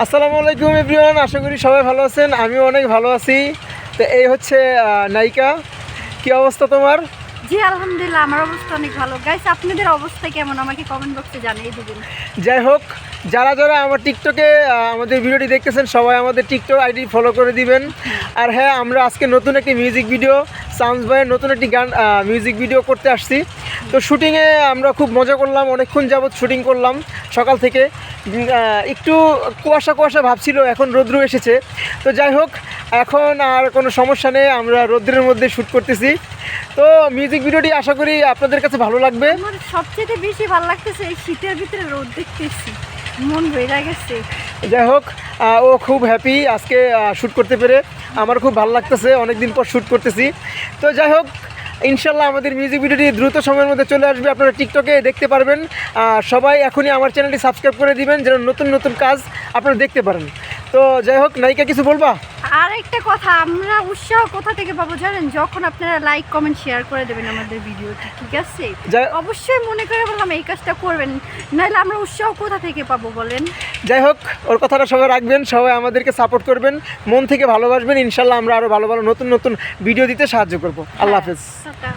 আসসালামু আলাইকুম এভরিওয়ান, আশা করি সবাই ভালো আছেন। আমিও অনেক ভালো আছি। তো এই হচ্ছে নায়িকা, কি অবস্থা তোমার? জি আলহামদুলিল্লাহ, আমার অবস্থা অনেক ভালো। গাইস, আপনাদের অবস্থা কেমন আমাকে কমেন্ট বক্সে জানিয়ে দিবেন। যাই হোক, যারা যারা আমার টিকটকে আমাদের ভিডিওটি দেখতেছেন সবাই আমাদের টিকটক আইডি ফলো করে দিবেন। আর হ্যাঁ, আমরা আজকে নতুন একটি মিউজিক ভিডিও, সাউন্ড ভাইয়ের নতুন একটি গান মিউজিক ভিডিও করতে আসছি। তো শুটিংয়ে আমরা খুব মজা করলাম, অনেকক্ষণ যাবৎ শুটিং করলাম সকাল থেকে। একটু কুয়াশা কুয়াশা ভাবছিল, এখন রৌদ্র এসেছে। তো যাই হোক, এখন আর কোনো সমস্যা নেই, আমরা রৌদ্রের মধ্যে শ্যুট করতেছি। তো মিউজিক ভিডিওটি আশা করি আপনাদের কাছে ভালো লাগবে। আমার সবচেয়ে বেশি ভালো লাগতেছে এই শীতের ভিতরে রোদ দেখতেছি, মন ভরে গেছে। যাই হোক, ও খুব হ্যাপি আজকে শ্যুট করতে পেরে। আমার খুব ভালো লাগতেছে, অনেক দিন পর শ্যুট করতেছি। তো যাই হোক, ইনশাল্লাহ আমাদের মিউজিক ভিডিওটি দ্রুত সময়ের মধ্যে চলে আসবে, আপনারা টিকটকে দেখতে পারবেন। সবাই এখনই আমার চ্যানেলটি সাবস্ক্রাইব করে দিবেন যেন নতুন নতুন কাজ আপনারা দেখতে পারেন। তো যাই হোক, নায়িকা কিছু বলবা? আর একটা কথা, আমরা উৎসাহ কোথা থেকে পাবো জানেন? যখন আপনারা লাইক কমেন্ট শেয়ার করে দেবেন আমাদের ভিডিওটি, ঠিক আছে? অবশ্যই মনে করে বললাম এই কাজটা করবেন, নাহলে আমরা উৎসাহ কোথা থেকে পাবো বলেন? যাই হোক, ওর কথাটা সবাই রাখবেন, সবাই আমাদেরকে সাপোর্ট করবেন, মন থেকে ভালোবাসবেন। ইনশাল্লাহ আমরা আরও ভালো ভালো নতুন নতুন ভিডিও দিতে সাহায্য করবো। আল্লাহ হাফেজ। টাটা।